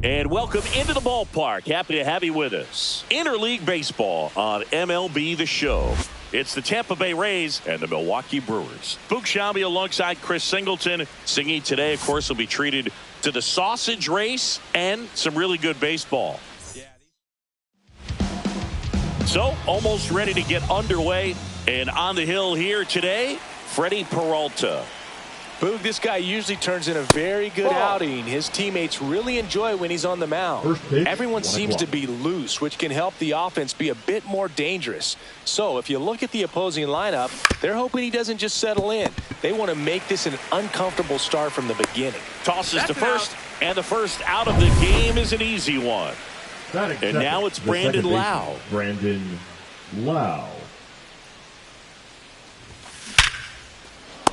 And welcome into the ballpark. Happy to have you with us. Interleague Baseball on MLB The Show. It's the Tampa Bay Rays and the Milwaukee Brewers. Boog Sciambi alongside Chris Singleton. Singy today, of course, will be treated to the sausage race and some really good baseball. So, almost ready to get underway. And on the hill here today, Freddie Peralta. Boog, this guy usually turns in a very good outing. His teammates really enjoy when he's on the mound. Everyone seems to be loose, which can help the offense be a bit more dangerous. So if you look at the opposing lineup, they're hoping he doesn't just settle in. They want to make this an uncomfortable start from the beginning. Tosses to first, and the first out of the game is an easy one. And now it's Brandon Lau. Brandon Lau.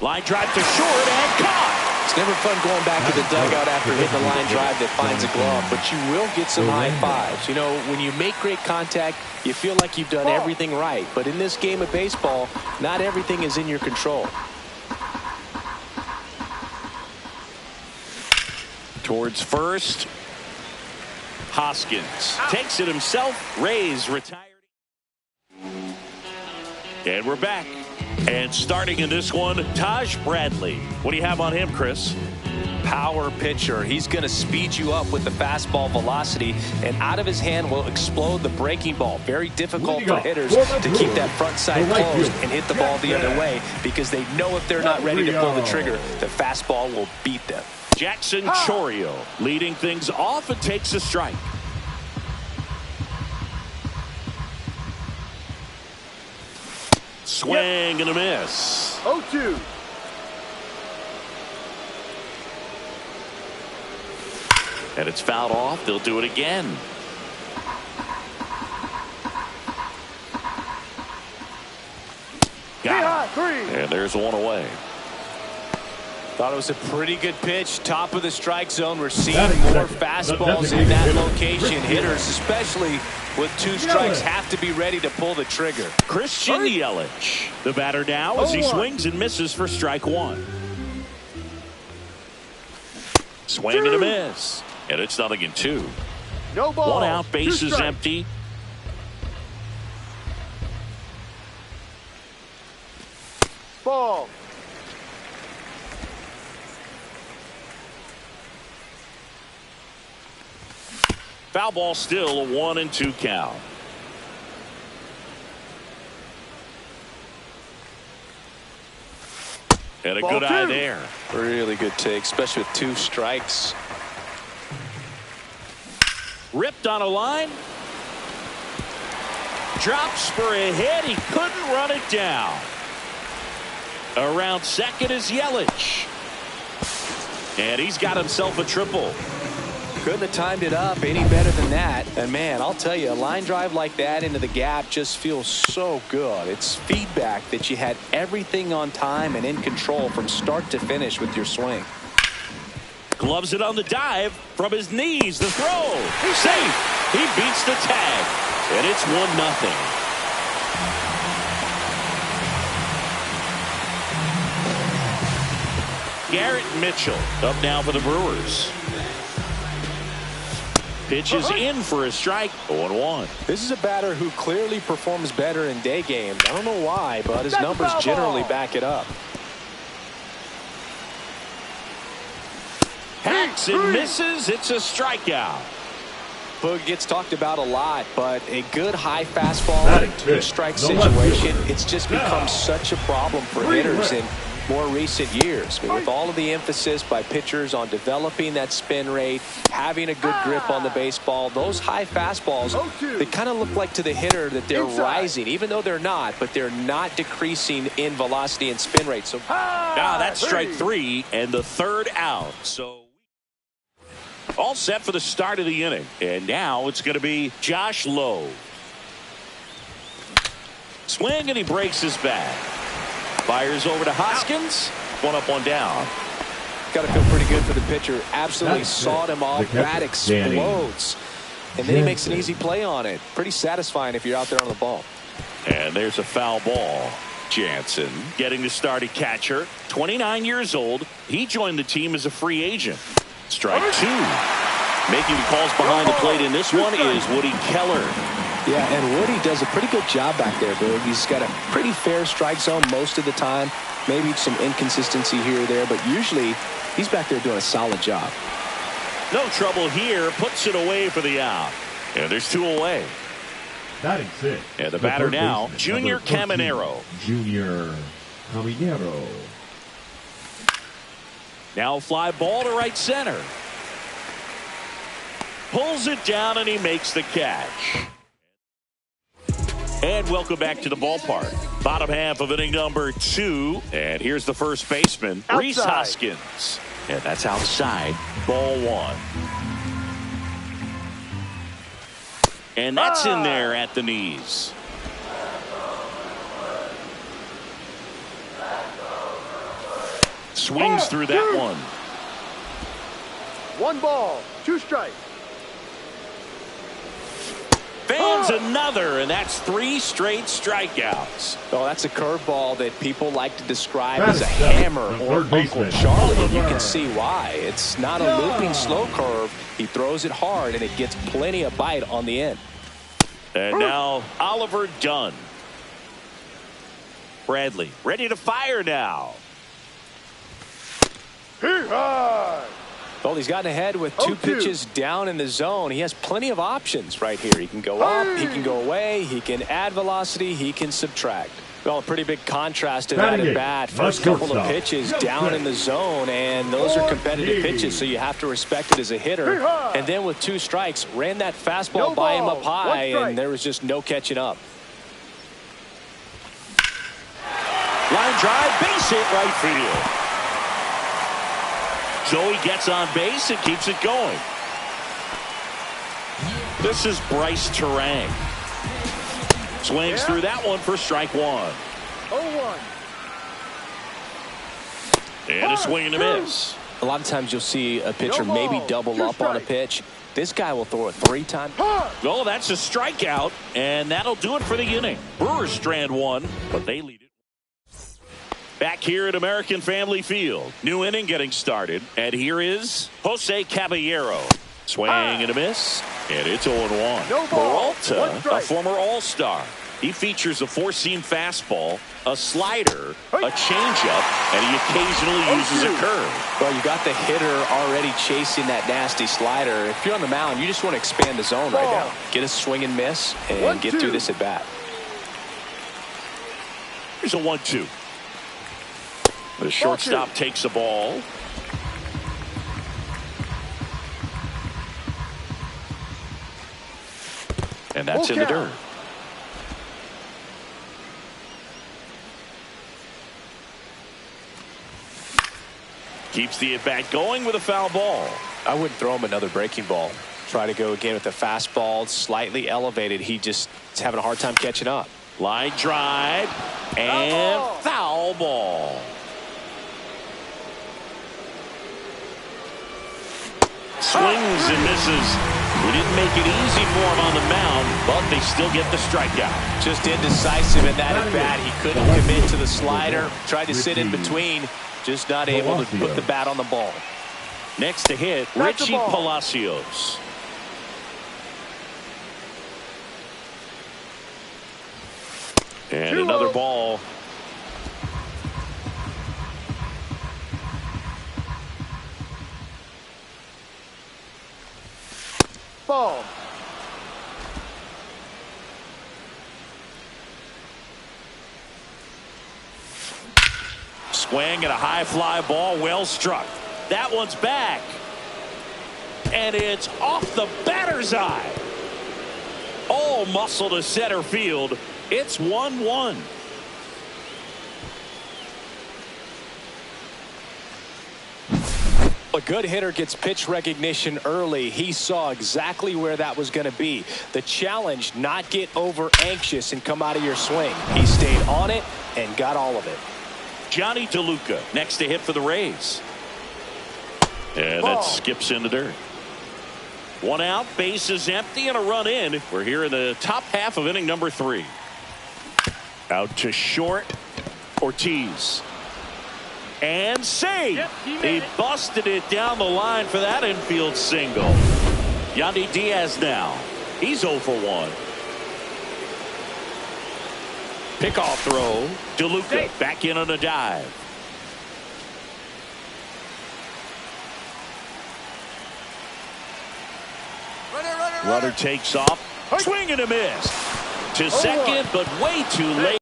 Line drive to short and caught. It's never fun going back to the dugout after hitting a line drive that finds a glove, but you will get some high fives. You know, when you make great contact, you feel like you've done everything right. But in this game of baseball, not everything is in your control. Towards first. Hoskins takes it himself. Rays retired. And we're back. And starting in this one, Taj Bradley. What do you have on him, Chris? Power pitcher. He's going to speed you up with the fastball velocity, and out of his hand will explode the breaking ball. Very difficult for hitters to keep that front side closed and hit the ball the other way, because they know if they're not ready to pull the trigger, the fastball will beat them. Jackson Chourio leading things off and takes a strike. Swing and a miss. 0-2. And it's fouled off. They'll do it again. Got it. And there's one away. Thought it was a pretty good pitch. Top of the strike zone. We're seeing more fastballs in that location. Hitters, especially with two strikes, have to be ready to pull the trigger. Christian Yelich, the batter now, as he swings and misses for strike one. Swing and a miss. And it's 0-2. No ball. One out, bases empty. Ball. Foul ball still, a 1-2 count. And a good eye there. Really good take, especially with two strikes. Ripped on a line. Drops for a hit. He couldn't run it down. Around second is Yelich. And he's got himself a triple. Couldn't have timed it up any better than that. And man, I'll tell you, a line drive like that into the gap just feels so good. It's feedback that you had everything on time and in control from start to finish with your swing. Gloves it on the dive from his knees. The throw. He's safe. He beats the tag. And it's 1-0. Garrett Mitchell up now for the Brewers. Pitch is in for a strike. 0-1. This is a batter who clearly performs better in day games. I don't know why, but his numbers generally back it up. Hacks and misses. It's a strikeout. Boog gets talked about a lot, but a good high fastball in a two-strike situation, it's just become such a problem for hitters in more recent years. I mean, with all of the emphasis by pitchers on developing that spin rate, having a good grip on the baseball, those high fastballs, they kind of look like to the hitter that they're rising, even though they're not, but they're not decreasing in velocity and spin rate. So now that's strike three and the third out. So all set for the start of the inning. And now it's going to be Josh Lowe. Swing and he breaks his bat. Fires over to Hoskins. One up, one down. Got to feel pretty good for the pitcher. Absolutely sawed him off. Bat explodes. And then he makes an easy play on it. Pretty satisfying if you're out there on the ball. And there's a foul ball. Jansen getting the start at catcher. 29 years old. He joined the team as a free agent. Strike two. Making the calls behind the plate in this one is Woody Keller. Yeah, and Woody does a pretty good job back there, Boog. He's got a pretty fair strike zone most of the time. Maybe some inconsistency here or there, but usually he's back there doing a solid job. No trouble here. Puts it away for the out. And there's 2 away. Batting 6. And the batter now, Junior Caminero. Junior Caminero. Now fly ball to right center. Pulls it down and he makes the catch. And welcome back to the ballpark. Bottom half of inning number 2. And here's the first baseman, Rhys Hoskins. And that's outside, ball 1. And that's in there at the knees. Swings through that one. 1 ball, 2 strikes. Fans another, and that's 3 straight strikeouts. Oh, that's a curveball that people like to describe as a hammer or Uncle Charlie, and you can see why. It's not a looping slow curve. He throws it hard, and it gets plenty of bite on the end. And now Oliver Dunn. Bradley ready to fire now. Well, he's gotten ahead with 2 pitches down in the zone. He has plenty of options right here. He can go up, he can go away, he can add velocity, he can subtract. Well, a pretty big contrast to that at bat. First couple of pitches down in the zone, and those are competitive pitches, so you have to respect it as a hitter. And then with 2 strikes, ran that fastball by him up high, and there was just no catching up. Line drive, base hit right field. Joey gets on base and keeps it going. This is Bryce Terang. Swings through that one for strike 1. 0-1. And a swing and a miss. A lot of times you'll see a pitcher maybe double up on a pitch. This guy will throw it 3 times. Oh, that's a strikeout, and that'll do it for the inning. Brewers strand 1, but they lead it. Back here at American Family Field. New inning getting started. And here is Jose Caballero. Swing and a miss. And it's 0-1. No ball. Peralta, a former All-Star. He features a 4-seam fastball, a slider, a changeup, and he occasionally uses a curve. Well, you got the hitter already chasing that nasty slider. If you're on the mound, you just want to expand the zone right now. Get a swing and miss and get through this at bat. Here's a 1-2. The shortstop takes the ball. And that's in the dirt. Keeps the at-bat going with a foul ball. I wouldn't throw him another breaking ball. Try to go again with the fastball, slightly elevated. He just is having a hard time catching up. Line drive and foul ball. Swings and misses. We didn't make it easy for him on the mound, but they still get the strikeout. Just indecisive in that at bat. He couldn't commit to the slider. Tried to sit in between. Just not able to put the bat on the ball. Next to hit, Richie Palacios. And another ball. Ball. Swing and a high fly ball, well struck. That one's back. And it's off the batter's eye. All muscle to center field. It's 1-1. A good hitter gets pitch recognition early. He saw exactly where that was going to be. The challenge, not get over anxious and come out of your swing. He stayed on it and got all of it. Johnny DeLuca next to hit for the Rays. And that skips in the dirt. 1 out, base is empty, and a run in. We're here in the top half of inning number 3. Out to short, Ortiz. And save. He busted it down the line for that infield single. Yandy Diaz now. He's 0 for 1. Pickoff throw. DeLuca back in on a dive. Runner takes off. Swing and a miss. To second, but way too late.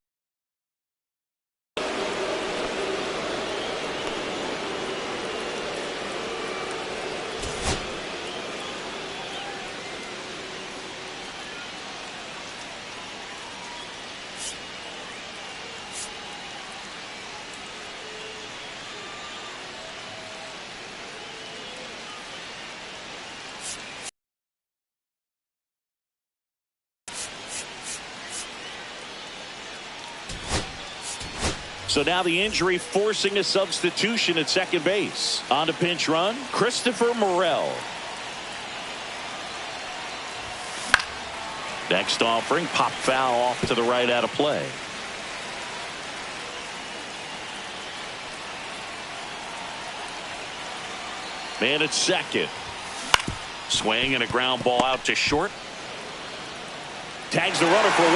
So now the injury forcing a substitution at second base. On to pinch run, Christopher Morel. Next offering, pop foul off to the right out of play. Man at second. Swing and a ground ball out to short. Tags the runner for 1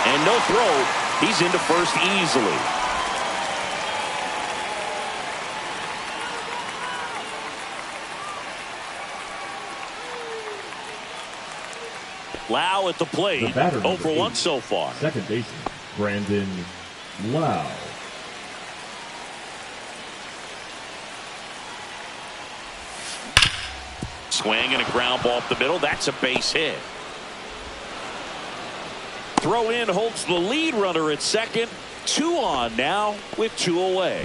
and no throw. He's into first easily. Lau at the plate. 0 for 1 so far. Second baseman, Brandon Lau. Swing and a ground ball up the middle. That's a base hit. Throw in holds the lead runner at second. 2 on now with 2 away.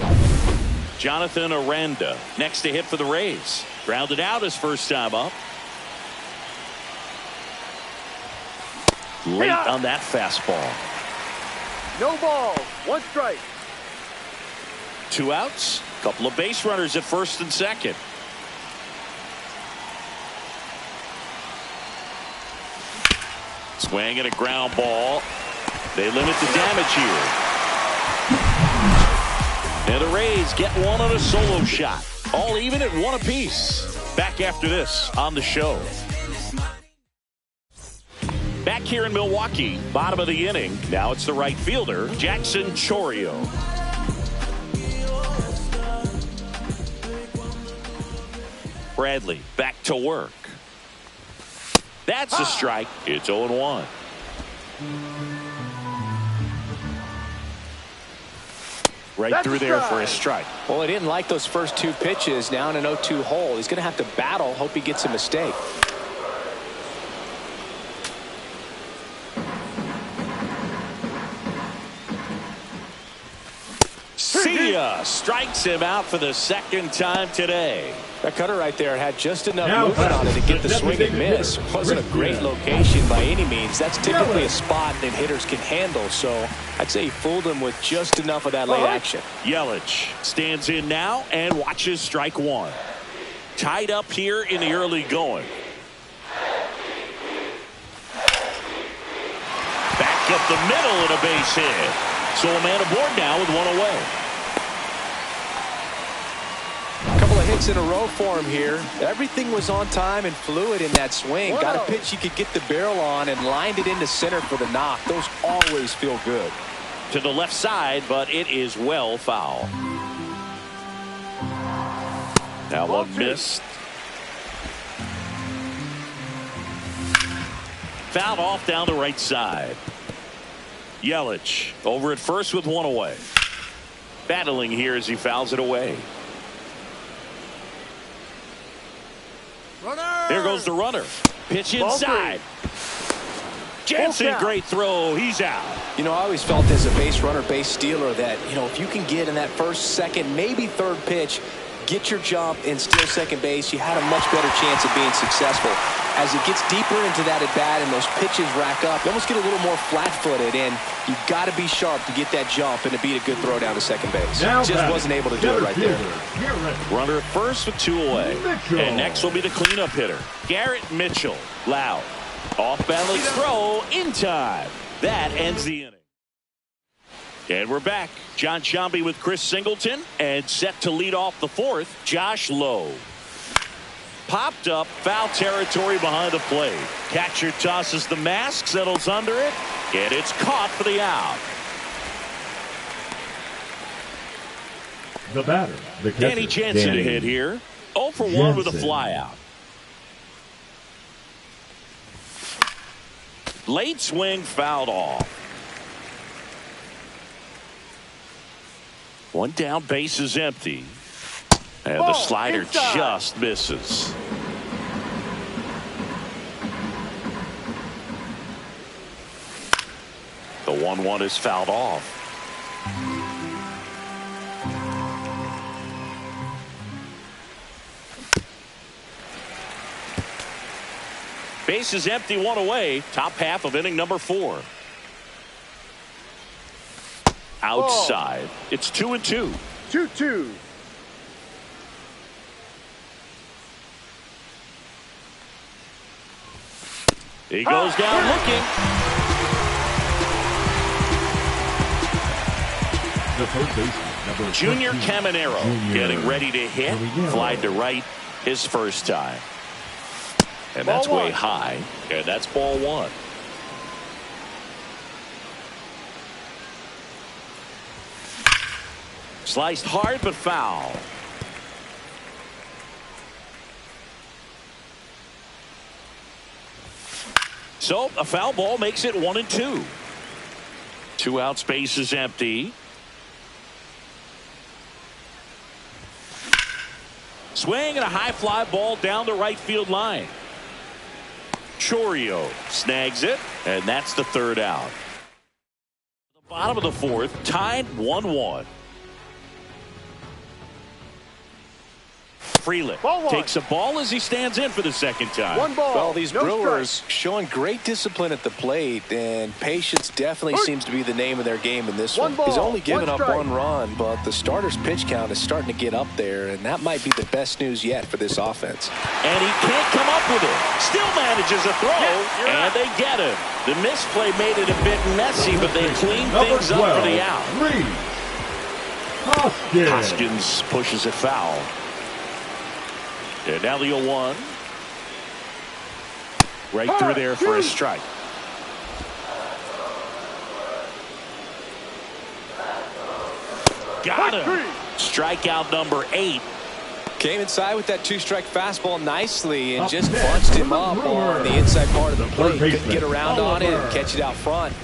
Jonathan Aranda next to hit for the Rays. Grounded out his first time up. Late on that fastball. No ball. 1 strike. 2 outs. Couple of base runners at first and second. Swing and a ground ball. They limit the damage here. And the Rays get one on a solo shot. All even at 1 apiece. Back after this on the show. Back here in Milwaukee, bottom of the inning. Now it's the right fielder, Jackson Chourio. Bradley back to work. That's a strike. It's 0-1. Right through there for a strike. Well, he didn't like those first 2 pitches. Now in an 0-2 hole. He's going to have to battle. Hope he gets a mistake. See ya. Strikes him out for the second time today. That cutter right there had just enough movement on it to get the swing and miss. Wasn't a great location by any means. That's typically a spot that hitters can handle. So I'd say he fooled him with just enough of that late action. Yelich stands in now and watches strike 1. Tied up here in the early going. Back up the middle and a base hit. So a man aboard now with 1 away. Couple of hits in a row for him here. Everything was on time and fluid in that swing. Got a pitch you could get the barrel on and lined it into center for the knock. Those always feel good. To the left side, but it is well foul. Now 1 missed. Fouled off down the right side. Yelich over at first with 1 away. Battling here as he fouls it away. There goes the runner. Pitch inside. Jansen, great throw. He's out. You know, I always felt as a base runner, base stealer that, you know, if you can get in that first, second, maybe third pitch, get your jump and steal second base, you had a much better chance of being successful. As it gets deeper into that at bat and those pitches rack up, you almost get a little more flat-footed, and you've got to be sharp to get that jump and to beat a good throw down to second base. Just wasn't able to do it right there. Runner at first with 2 away. And next will be the cleanup hitter, Garrett Mitchell. Loud. Off-balance throw in time. That ends the inning. And we're back. John Sciambi with Chris Singleton, and set to lead off the 4th, Josh Lowe. Popped up, foul territory behind the plate. Catcher tosses the mask, settles under it, and it's caught for the out. The batter, the catcher, Danny Jansen to hit here. 0 for 1 with a flyout. Late swing fouled off. One down, base is empty. And the slider just misses. The 1-1 is fouled off. Base is empty, 1 away. Top half of inning number 4. Outside. It's 2-2. 2-2. He goes down looking. The first baseman, number Junior 14, Caminero Junior getting ready to hit. Caminero. Flied to right his first time. And Ball that's way one. high. And that's ball 1. Sliced hard but foul. So a foul ball makes it 1-2. 2 out, space is empty. Swing and a high fly ball down the right field line. Chorio snags it, and that's the 3rd out. The bottom of the 4th, tied 1-1. Freeland takes a ball as he stands in for the second time. 1 ball. Well, these no Brewers strike. showing great discipline at the plate, and patience definitely seems to be the name of their game in this 1 one. ball, He's only given 1 up strike. 1 run, but the starter's pitch count is starting to get up there, and that might be the best news yet for this offense. And he can't come up with it. Still manages a throw, you're and out. they get him. The misplay made it a bit messy, but they cleaned Number things up for the 12, out. Reed Hoskins. Hoskins pushes it foul. And now the 0-1. Right through there for a strike. Got him. Strikeout number 8. Came inside with that 2-strike fastball nicely and Up just next, bunched him number up Brewer. on the inside part of the The plate. third Couldn't baseman, get around on it and Oliver. catch it out front.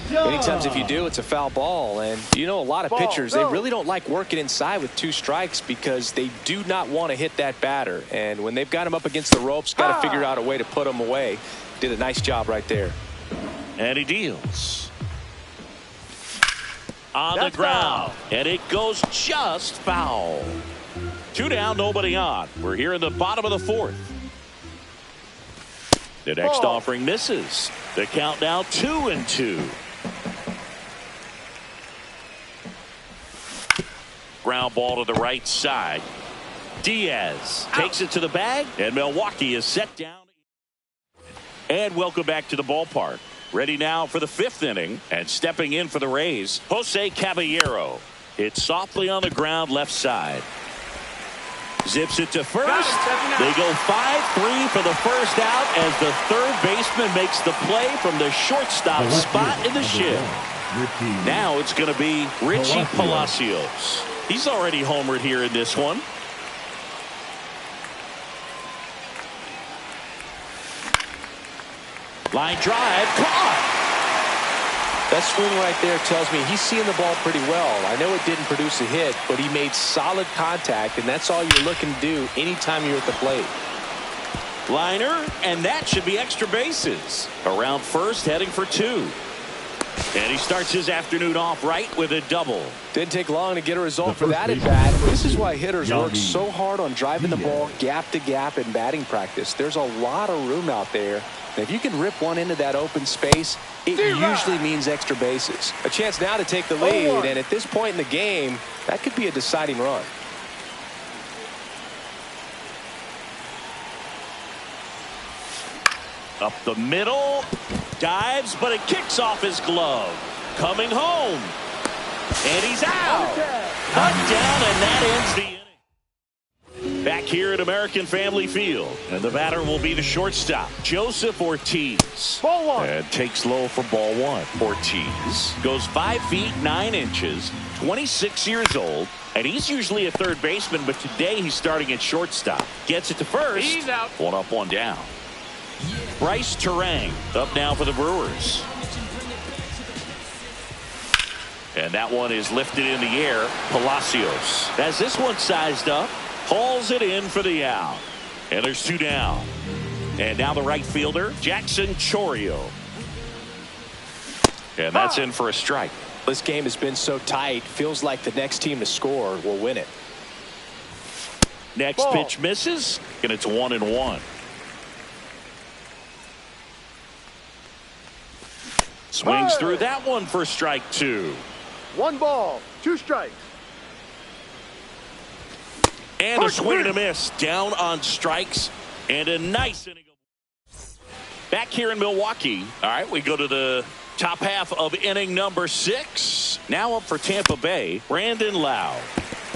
Many times if you do, it's a foul ball. And you know, a lot of Ball, pitchers, go. they really don't like working inside with 2 strikes because they do not want to hit that batter. And when they've got him up against the ropes, got to figure out a way to put him away. Did a nice job right there. And he deals. On That's the ground. foul. And it goes just foul. 2 down, nobody on. We're here in the bottom of the 4th. The next Ball. offering misses. The count now 2-2. Ground ball to the right side. Diaz takes it to the bag, and Milwaukee is set down. And welcome back to the ballpark. Ready now for the 5th inning, and stepping in for the Rays, Jose Caballero. Hits softly on the ground left side. Zips it to first. They go 5-3 for the first out as the 3rd baseman makes the play from the shortstop The left spot field, in the number shin. 1, Ricky. Now it's going to be Richie Palacios. Palacios. He's already homered here in this one. Line drive, caught. That swing right there tells me he's seeing the ball pretty well. I know it didn't produce a hit, but he made solid contact, and that's all you're looking to do anytime you're at the plate. Liner, and that should be extra bases. Around first, heading for 2. And he starts his afternoon off right with a double. Didn't take long to get a result The for first that at baseman, bat. This is why hitters work Yandy so hard on driving the Diaz. ball gap to gap in batting practice. There's a lot of room out there. And if you can rip one into that open space, it usually means extra bases. A chance now to take the lead, 0-1. and at this point in the game, that could be a deciding run. Up the middle, dives, but it kicks off his glove. Coming home, and he's out. Cut down, and that ends the inning. Back here at American Family Field. And the batter will be the shortstop, Joseph Ortiz. Ball one. And takes low for ball one. Ortiz goes 5 feet 9 inches, 26 years old, and he's usually a third baseman, but today he's starting at shortstop. Gets it to first. He's out. 1 up, 1 down. Bryce Terang up now for the Brewers. And that one is lifted in the air. Palacios has this one sized up, hauls it in for the out. And there's 2 down. And now the right fielder, Jackson Chourio. And that's in for a strike. This game has been so tight. Feels like the next team to score will win it. Next Ball. pitch misses, and it's 1-1. Swings Hey. through that one for strike 2. 1 ball, 2 strikes. And a swing and a miss. Down on strikes. And a nice inning. Back here in Milwaukee. All right, we go to the top half of inning number 6. Now up for Tampa Bay, Brandon Lowe.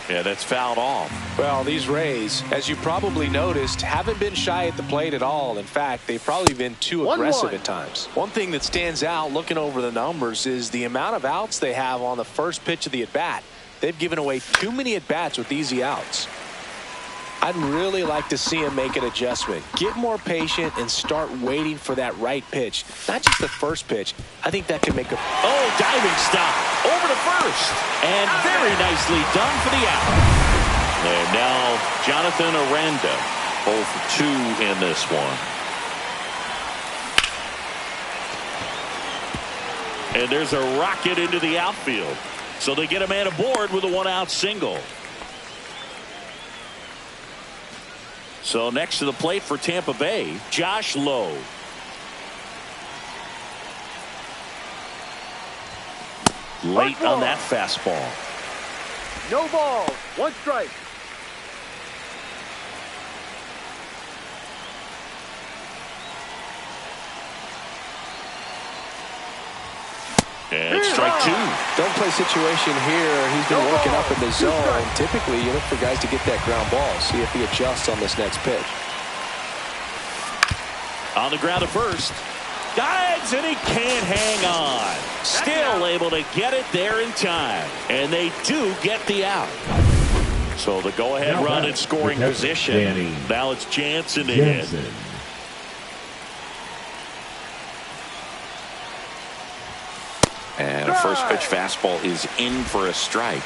Yeah, that's fouled off. Well, these Rays, as you probably noticed, haven't been shy at the plate at all. In fact, they've probably been too 1-1. aggressive at times. One thing that stands out looking over the numbers is the amount of outs they have on the first pitch of the at-bat. They've given away too many at-bats with easy outs. I'd really like to see him make an adjustment. Get more patient and start waiting for that right pitch. Not just the first pitch. I think that could make a... Oh, diving stop. Over to first. And very nicely done for the out. And now Jonathan Aranda. 0 for 2 in this one. And there's a rocket into the outfield. So they get a man aboard with a 1-out single. So next to the plate for Tampa Bay, Josh Lowe. Late on that fastball. No ball, 1 strike. And strike 2. Don't play situation here. He's been No working ball. up in the 2 zone. strikes. Typically, you look for guys to get that ground ball. See if he adjusts on this next pitch. On the ground at first. Guides, and he can't hang on. Still able to get it there in time. And they do get the out. So the go-ahead Now run back in scoring to position. Danny Now it's Jansen to hit. Jensen. And a first pitch fastball is in for a strike.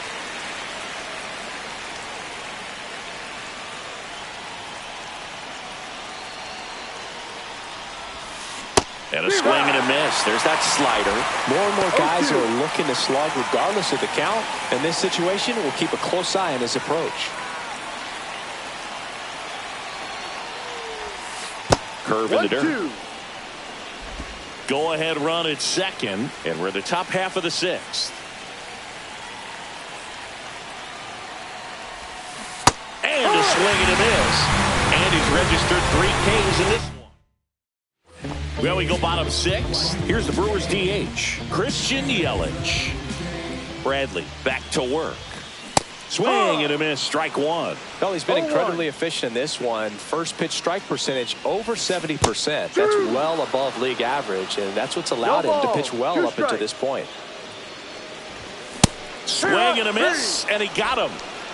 And a swing and a miss. There's that slider. More and more guys are looking to slug regardless of the count. In this situation, we'll keep a close eye on his approach. Curve in the dirt. 1-2. Go ahead run at second. And we're the top half of the 6th. And a swing and a miss. And he's registered 3 Ks in this one. Well, we go bottom 6. Here's the Brewers DH, Christian Yelich. Bradley back to work. Swing and a miss, strike 1. Well, he's been 0-1. incredibly efficient in this one. First pitch strike percentage over 70%. That's well above league average, and that's what's allowed him to pitch well 2 up into strikes. this point. Swing and a miss, and he got him.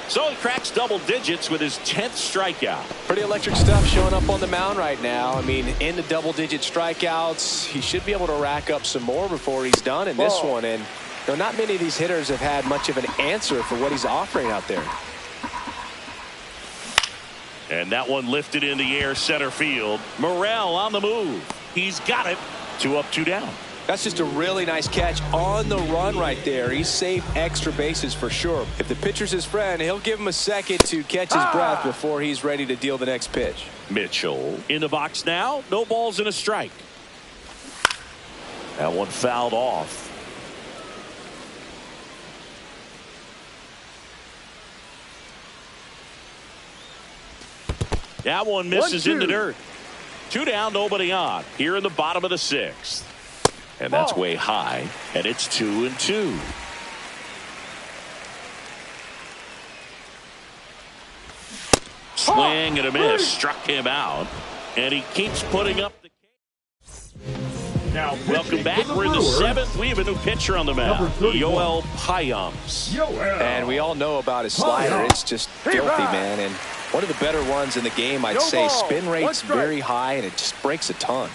So he cracks double digits with his 10th strikeout. Pretty electric stuff showing up on the mound right now. I mean, into double-digit strikeouts. He should be able to rack up some more before he's done in this one. And not many of these hitters have had much of an answer for what he's offering out there. And that one lifted in the air center field. Morrell on the move. He's got it. 2 up, 2 down. That's just a really nice catch on the run right there. He saved extra bases for sure. If the pitcher's his friend, he'll give him a second to catch his breath before he's ready to deal the next pitch. Mitchell in the box now. No balls and a strike. That one fouled off. That one misses in the dirt. 2 down, nobody on. Here in the bottom of the 6th. And that's way high. And it's 2-2. Swing and a miss. Struck him out. And he keeps putting up the case. Now Welcome back. We're in the seventh. We have a new pitcher on the mound. Yoel Payams. And we all know about his slider. It's just filthy, man. And one of the better ones in the game, I'd say. Spin rate's very high, and it just breaks a ton.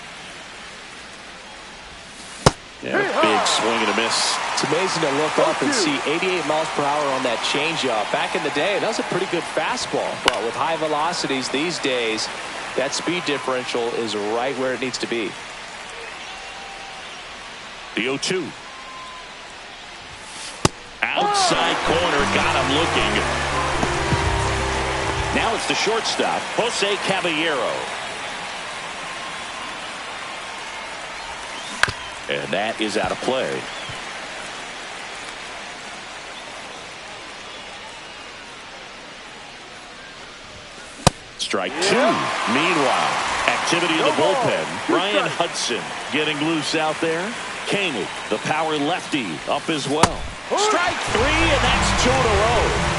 Yeah, big swing and a miss. It's amazing to look up and see 88 miles per hour on that changeup. Back in the day, that was a pretty good fastball. But with high velocities these days, that speed differential is right where it needs to be. The 0-2. Outside corner, got him looking. Now it's the shortstop, Jose Caballero. And that is out of play. Strike two. Meanwhile, activity in the bullpen. Ryan Hudson getting loose out there. Koenig, the power lefty, up as well. Strike three, and that's two in a row.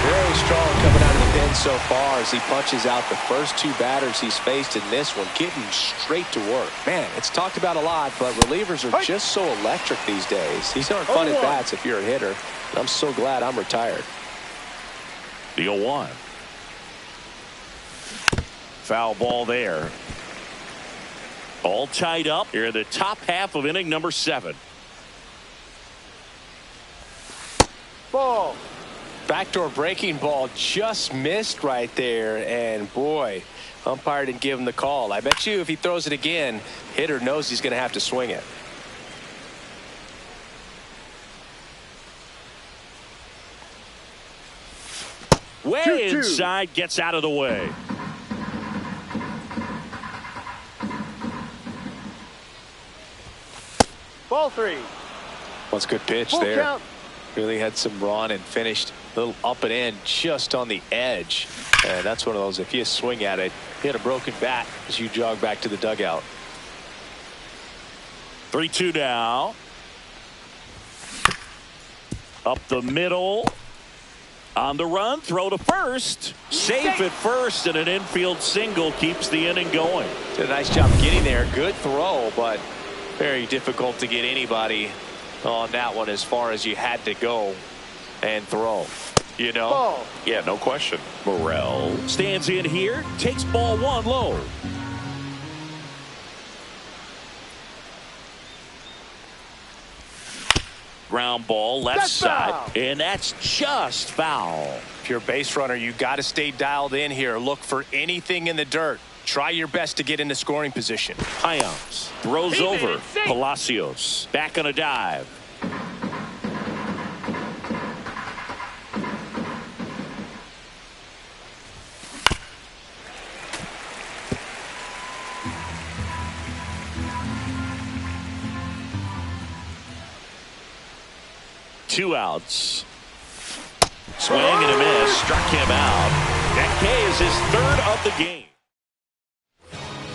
Very strong coming out of the pen so far as he punches out the first two batters he's faced in this one, getting straight to work. Man, it's talked about a lot, but relievers are just so electric these days. These aren't fun at bats if you're a hitter. And I'm so glad I'm retired. The 0-1. Foul ball there. All tied up here in the top half of inning number 7. Ball. Backdoor breaking ball just missed right there, and boy, umpire didn't give him the call. I bet you if he throws it again, hitter knows he's going to have to swing it. Way inside, gets out of the way. Ball 3. What's a good pitch Full there. count. Really had some run and finished a little up and in just on the edge. And that's one of those, if you swing at it, hit a broken bat as you jog back to the dugout. 3-2 now. Up the middle. On the run, throw to first. Safe at first, and an infield single keeps the inning going. Did a nice job getting there. Good throw, but very difficult to get anybody on that one as far as you had to go and throw. You know? Ball. Yeah, no question. Morrell stands in here, takes ball 1 low. Ground ball left side, and that's just foul. If you're a base runner, you got to stay dialed in here. Look for anything in the dirt. Try your best to get into scoring position. Payams throws over. Palacios back on a dive. Two outs. Swing and a miss. Struck him out. That K is his 3rd of the game.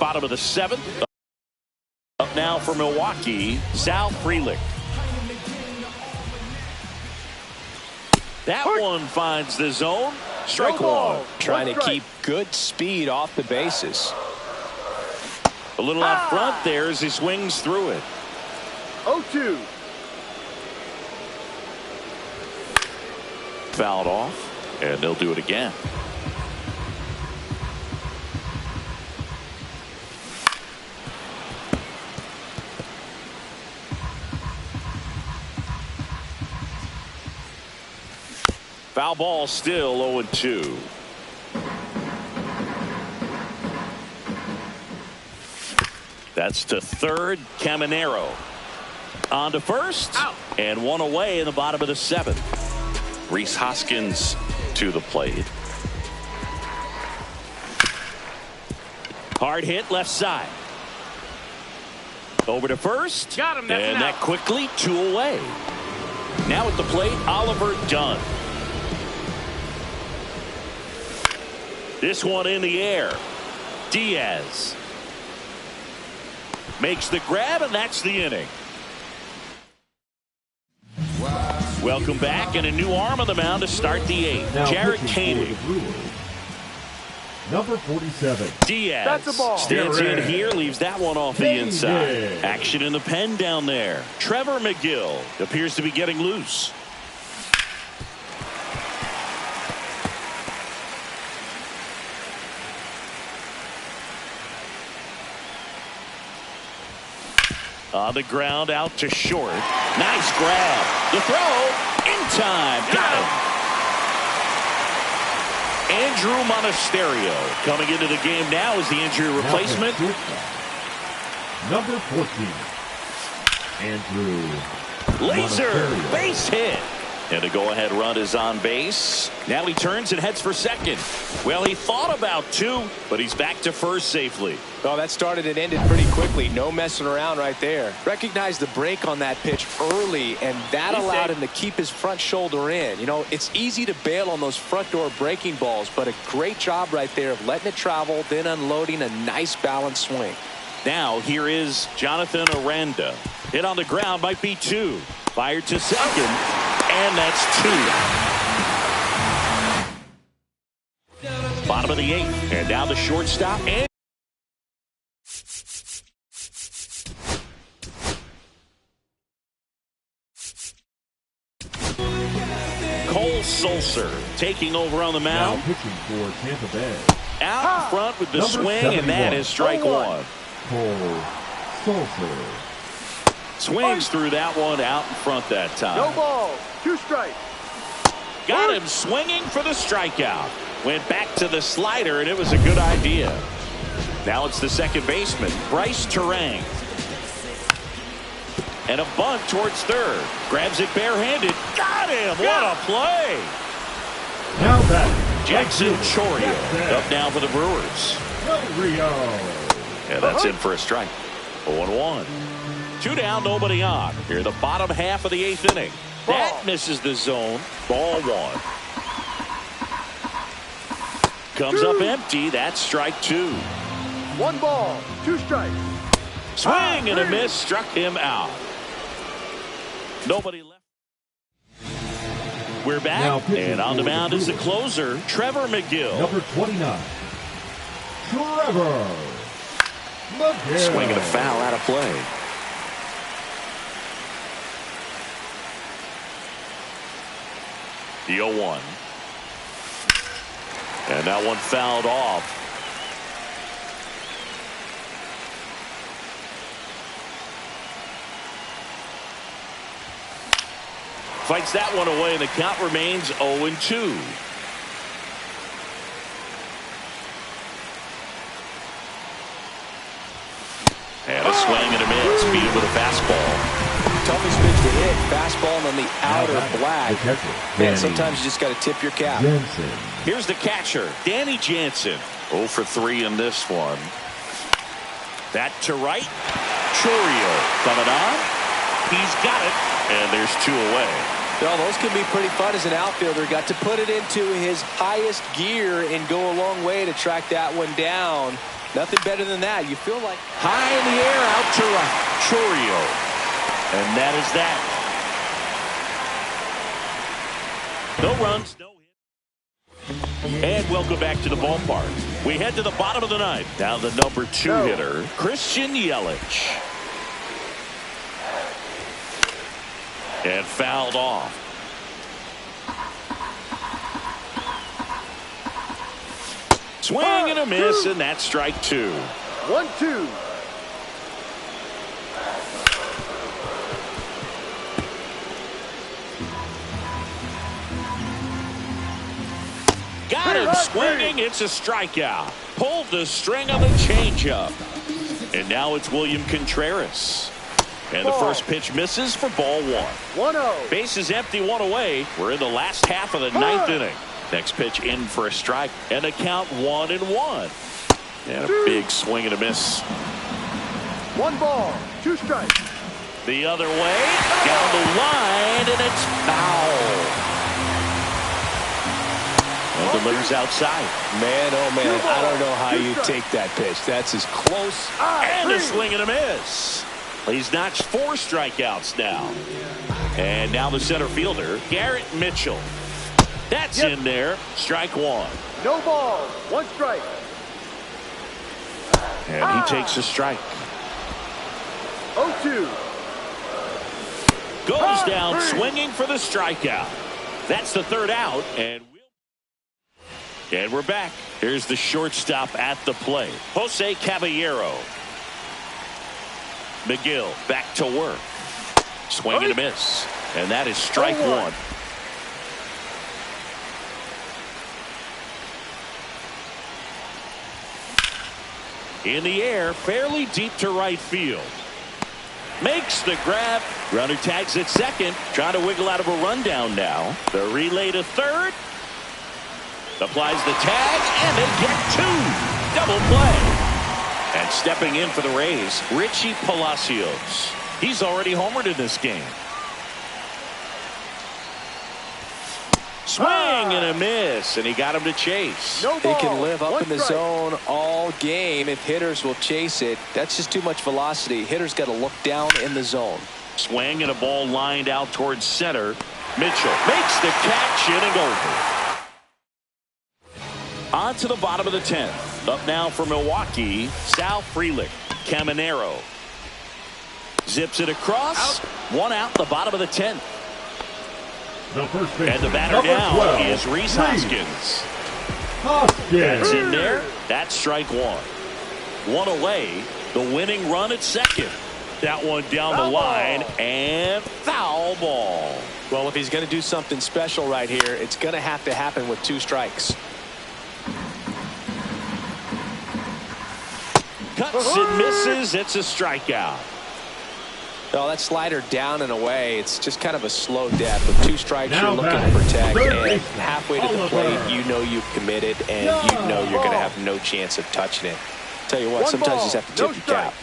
Bottom of the 7th. Up now for Milwaukee, Sal Frelick. That one finds the zone. Strike 1. Trying to keep good speed off the bases. A little out front there as he swings through it. 0-2. Fouled off, and they'll do it again. Foul ball still 0-2. That's to third. Caminero on to first. Out. And one away in the bottom of the 7th. Rhys Hoskins to the plate. Hard hit left side. Over to first. Got him. And that quickly 2 away. Now at the plate, Oliver Dunn. This one in the air. Diaz makes the grab, and that's the inning. Welcome back, and a new arm on the mound to start the 8th. Jarrett Koenig. Number 47. Diaz That's a ball. stands in here, leaves that one off the inside. David. Action in the pen down there. Trevor McGill appears to be getting loose. On the ground, out to short. Nice grab. The throw in time. Got him. Andrew Monasterio coming into the game now as the injury replacement. Number 14. Andrew Laser Monasterio. base hit. And a go-ahead run is on base. Now he turns and heads for second. Well, he thought about two, but he's back to first safely. Oh, that started and ended pretty quickly. No messing around right there. Recognized the break on that pitch early, and that allowed him to keep his front shoulder in. You know, it's easy to bail on those front door breaking balls, but a great job right there of letting it travel, then unloading a nice balanced swing. Now here is Jonathan Aranda. Hit on the ground, might be two. Fired to second, and that's two. Bottom of the eighth, and now the shortstop. And Cole Sulser taking over on the Now mound. pitching for Tampa Bay. Out in front with the Number swing, and that 71. is strike one. Cole Sulser. Swings through that one out in front that time. No ball. 2 strikes. Got him swinging for the strikeout. Went back to the slider, and it was a good idea. Now it's the second baseman, Bryce Terang. And a bunt towards third. Grabs it barehanded. Got him. What a play. Now back. Jackson Chourio up now for the Brewers. Rio. And that's in for a strike. 0-1. 2 down, nobody on. Here in the bottom half of the eighth inning. That misses the zone. Ball one. Comes up empty. That's strike two. 1 ball. 2 strikes. Swing and a miss. Struck him out. Nobody left. We're back. And on the mound is the closer, Trevor McGill. Number 29. Trevor McGill. Swinging a foul out of play. The 0-1. And that one fouled off. Fights that one away, and the count remains 0-2. And a swing and a miss. Beat him with a fastball. Toughest pitch to hit, fastball on the outer black. The catcher, Man, Danny sometimes you just got to tip your cap. Jensen. Here's the catcher, Danny Jansen. 0 for 3 in this one. That to right. Chourio coming on. He's got it, and there's 2 away. Well, those can be pretty fun as an outfielder. Got to put it into his highest gear and go a long way to track that one down. Nothing better than that. You feel like High in the air, out to right. Chourio. And that is that. No runs, no hit. And welcome back to the ballpark. We head to the bottom of the ninth. Now the number 2 hitter, Christian Yelich. And fouled off. Swing and a miss, and that's strike 2. 1-2. Got him swinging. It's a strikeout. Pulled the string on the changeup. And now it's William Contreras. And the first pitch misses for ball 1. 1-0. Base is empty, 1 away. We're in the last half of the ninth inning. Next pitch in for a strike. And a count 1-1. And a big swing and a miss. 1 ball. 2 strikes. The other way. Down the line. And it's foul. And delivers outside. Man, oh man, I don't know how you take that pitch. That's as close. And a swing and a miss. He's notched 4 strikeouts now. And now the center fielder, Garrett Mitchell. That's in there. Strike 1. No ball. 1 strike. And he takes a strike. 0-2. Goes down swinging for the strikeout. That's the third out. And we're back. Here's the shortstop at the plate, Jose Caballero. McGill back to work. Swing and a miss. And that is strike one. In the air, fairly deep to right field. Makes the grab. Runner tags at second. Trying to wiggle out of a rundown now. The relay to third. Applies the tag, and they get two. Double play. And stepping in for the Rays, Richie Palacios. He's already homered in this game. Swing and a miss, and he got him to chase. He can live up in the zone all game if hitters will chase it. That's just too much velocity. Hitters got to look down in the zone. Swing and a ball lined out towards center. Mitchell makes the catch, inning over. On to the bottom of the 10th. Up now for Milwaukee, Sal Frelick. Caminero zips it across. One out, the bottom of the 10th. And the batter now 12, is Rhys Hoskins. Hoskins. That's in there. That's strike one. One away. The winning run at second. That one down the line and foul ball. Well, if he's going to do something special right here, it's going to have to happen with two strikes. Cuts and misses. It's a strikeout. Oh, that slider down and away. It's just kind of a slow death. With two strikes, you're looking to protect, and halfway to the plate, you know you've committed, and you know you're going to have no chance of touching it. Tell you what, sometimes you just have to tip your cap.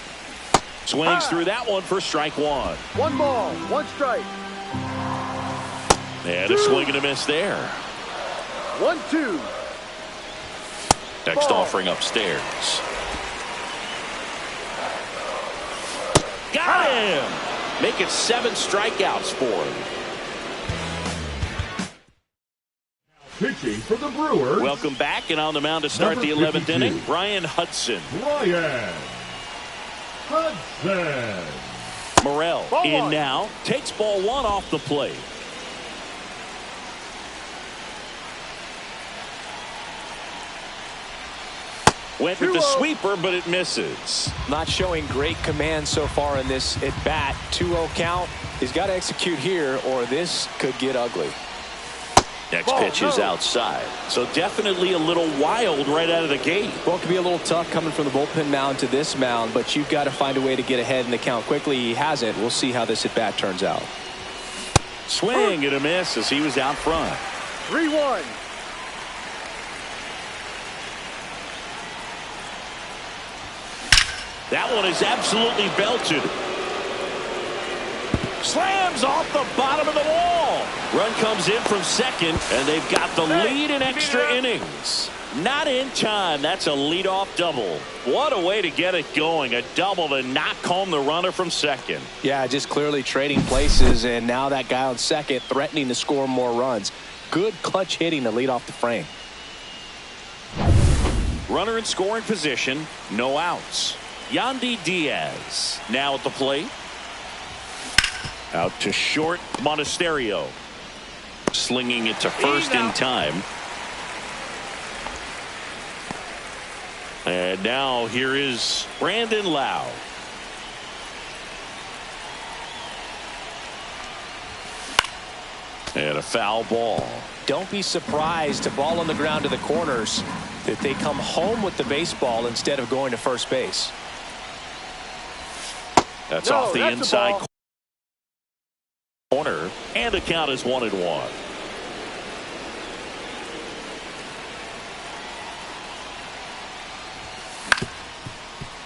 Swings through that one for strike one. 1 ball, 1 strike. And a swing and a miss there. 1-2. Next offering upstairs. Got him! Make it 7 strikeouts for him. Pitching for the Brewers. Welcome back, and on the mound to start the 11th inning, Brian Hudson. Brian Hudson. Morel in now. Takes ball 1 off the plate. Went with the sweeper, but it misses. Not showing great command so far in this at bat. 2-0 count. He's got to execute here, or this could get ugly. Next pitch is outside. So definitely a little wild right out of the gate. Well, it could be a little tough coming from the bullpen mound to this mound, but you've got to find a way to get ahead in the count quickly. He hasn't. We'll see how this at bat turns out. Swing and a miss as he was out front. 3-1. That one is absolutely belted. Slams off the bottom of the wall. Run comes in from second, and they've got the lead in extra innings. Not in time. That's a leadoff double. What a way to get it going. A double to knock home the runner from second. Yeah, just clearly trading places, and now that guy on second threatening to score more runs. Good clutch hitting to lead off the frame. Runner in scoring position. No outs. Yandy Diaz now at the plate. Out to short, Monasterio. Slinging it to first in time. And now here is Brandon Lau. And a foul ball. Don't be surprised to ball on the ground to the corners that they come home with the baseball instead of going to first base. That's off the inside corner, and the count is 1-1.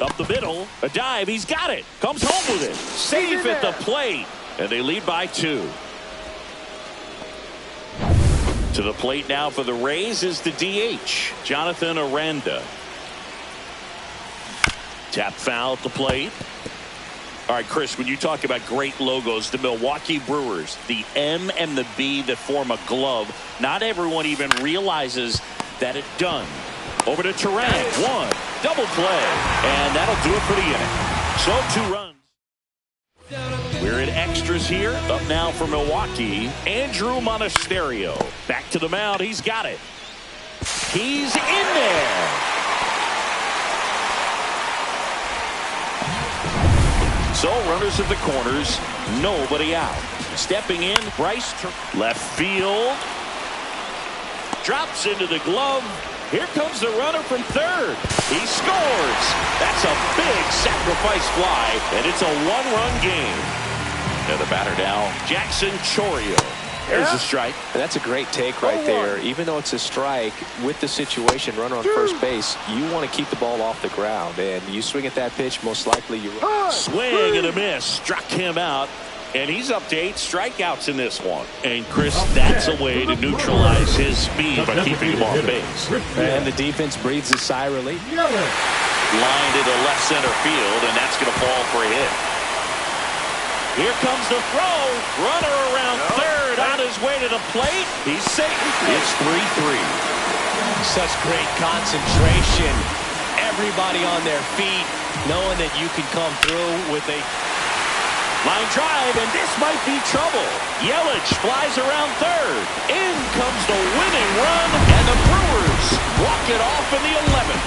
Up the middle, a dive, he's got it, comes home with it, safe at the plate, and they lead by 2. To the plate now for the Rays is the DH, Jonathan Aranda. Tap foul at the plate. All right, Chris, when you talk about great logos, the Milwaukee Brewers, the M and the B that form a glove, not everyone even realizes that it's done. Over to Terang. 1, Double play. And that'll do it for the inning. So 2 runs. We're in extras here. Up now for Milwaukee, Andrew Monasterio. Back to the mound. He's got it. He's in there. So runners at the corners. Nobody out. Stepping in, Bryce. Left field. Drops into the glove. Here comes the runner from third. He scores. That's a big sacrifice fly, and it's a 1-run game. And the batter now, Jackson Chourio. There's a strike. And that's a great take right there. Even though it's a strike, with the situation, runner on first base, you want to keep the ball off the ground. And you swing at that pitch, most likely you swing and a miss. Struck him out. And he's up to 8 strikeouts in this one. And Chris, that's a way to neutralize his speed by keeping him off base. And the defense breathes a sigh of relief. Line to the left center field, and that's going to fall for a hit. Here comes the throw. Runner around third on his way to the plate. He's safe. It's 3-3. Such great concentration. Everybody on their feet, knowing that you can come through with a line drive, and this might be trouble. Yelich flies around third. In comes the winning run, and the Brewers walk it off in the 11th.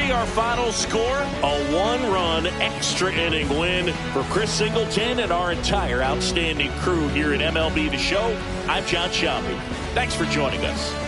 Our final score, a 1-run extra inning win for Chris Singleton and our entire outstanding crew here at MLB The Show. I'm John Shelby. Thanks for joining us.